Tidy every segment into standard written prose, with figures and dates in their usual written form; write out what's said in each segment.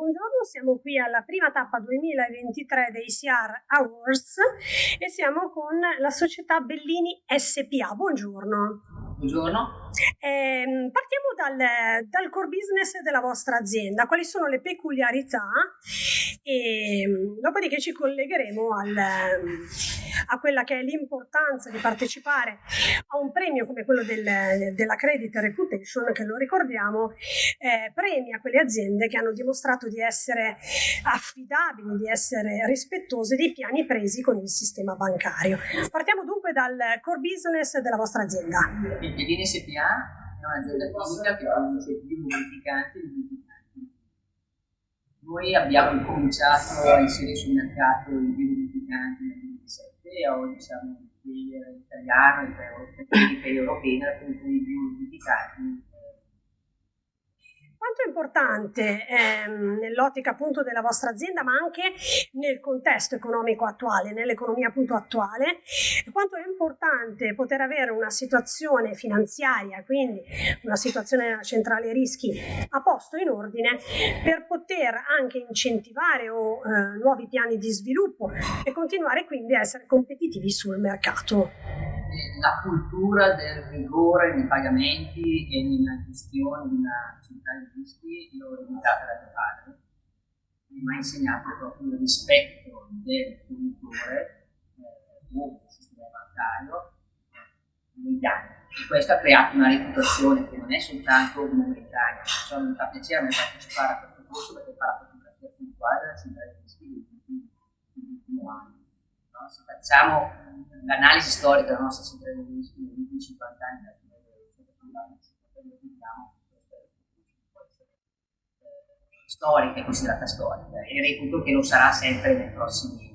buongiorno, siamo qui alla prima tappa 2023 dei CR Awards e siamo con la società Bellini SPA. Buongiorno. Buongiorno. Partiamo dal core business della vostra azienda, quali sono le peculiarità e dopodiché ci collegheremo a quella che è l'importanza di partecipare a un premio come quello della Credit Reputation, che lo ricordiamo premia quelle aziende che hanno dimostrato di essere affidabili, di essere rispettose dei piani presi con il sistema bancario. Partiamo dunque dal core business della vostra azienda. Il Bellini SPA è un'azienda chimica che produce biolubrificanti e lubrificanti. Noi abbiamo cominciato a inserire sul mercato i biolubrificanti nel 2017 e oggi siamo un player italiano e europeo nella produzione di biolubrificanti. Quanto è importante nell'ottica appunto della vostra azienda, ma anche nel contesto economico attuale, nell'economia appunto attuale, quanto è importante poter avere una situazione finanziaria, quindi una situazione nella centrale rischi a posto in ordine per poter anche incentivare nuovi piani di sviluppo e continuare quindi a essere competitivi sul mercato. La cultura del rigore nei pagamenti e nella gestione di una centrale di rischi l'ho ereditata da mio padre, che mi ha insegnato proprio il rispetto del fornitore o del sistema bancario negli anni. E questo ha creato una reputazione che non è soltanto momentanea, perciò mi fa piacere partecipare a questo corso perché fa la fotografia puntuale della centrale di rischi degli ultimi anni. No? Se facciamo l'analisi storica della nostra centrale di rischi negli ultimi 50 anni, storica è considerata storica e reputo che lo sarà sempre nei prossimi.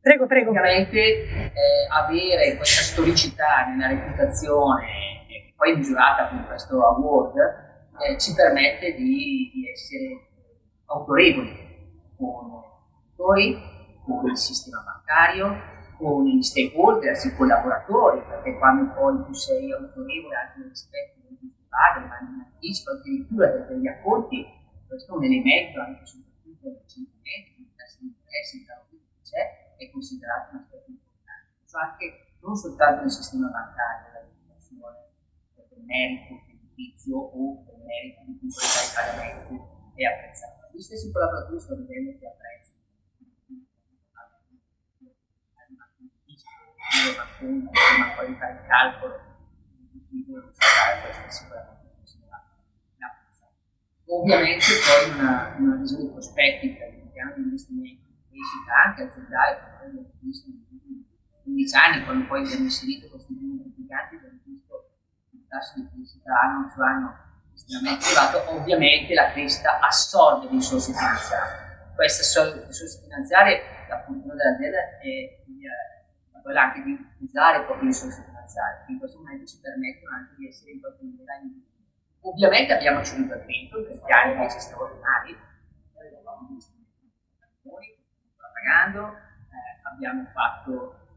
Prego. Praticamente avere questa storicità nella reputazione, che poi è misurata con questo award, ci permette di essere autorevoli con con il sistema bancario, con gli stakeholders, i collaboratori, perché quando poi tu sei autorevole anche nel rispetto delle tue paghe, ma in anticipo addirittura degli acconti, questo è un elemento anche soprattutto recentemente, in tassi di interesse, che c'è, è considerato un aspetto importante. Cioè anche non soltanto nel sistema bancario, la reputazione del merito creditizio o del merito di puntualità di pagamento è apprezzata. Gli stessi collaboratori sto vedendo che apprezzano. Ma poi fare il calcolo questo è sicuramente considerato. Ovviamente poi una visione prospettica di piano di investimento di crescita anche aziendale, come abbiamo visto negli 15 anni, quando poi abbiamo inserito questi biolubrificanti, abbiamo visto il tasso di crescita anno su anno estremamente elevato. Ovviamente la crescita assorbe risorse finanziarie. Queste risorse finanziarie, la funzione dell'azienda è quella anche di usare proprio risorse finanziarie, che in questo momento ci permettono anche di essere in qualche maniera in. Ovviamente abbiamo ceduto a credito per piani invece straordinari, pagando, abbiamo fatto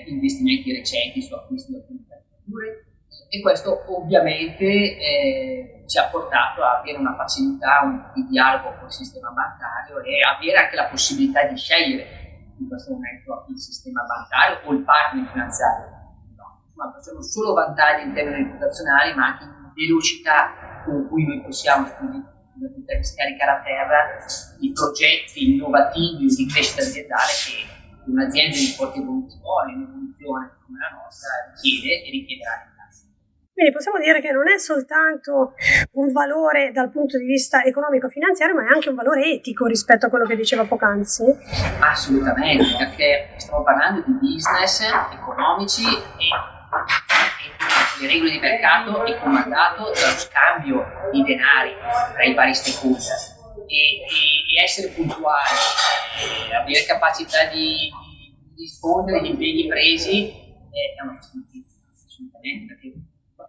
investimenti recenti su acquisti di alcune infrastrutture e questo ovviamente ci ha portato a avere una facilità di dialogo con il sistema bancario e avere anche la possibilità di scegliere in questo momento il sistema bancario o il partner finanziario. No, insomma, sono solo vantaggi in termini reputazionali, ma anche in velocità con cui noi possiamo scaricare a terra i progetti innovativi di crescita aziendale che un'azienda di forte evoluzione, in evoluzione come la nostra, richiede e richiederà. Quindi possiamo dire che non è soltanto un valore dal punto di vista economico-finanziario, ma è anche un valore etico rispetto a quello che diceva poc'anzi. Assolutamente, perché stiamo parlando di business economici e le regole di mercato è comandato dallo scambio di denari tra i vari stakeholder e essere puntuali, avere capacità di rispondere agli impegni presi è una questione assolutamente, perché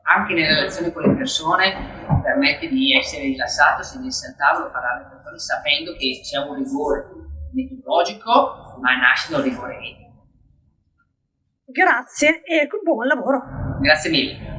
anche nelle relazioni con le persone permette di essere rilassato, sedersi al tavolo, parlare con le persone sapendo che c'è un rigore metodologico, ma nasce da un rigore etico. Grazie e buon lavoro. Grazie mille.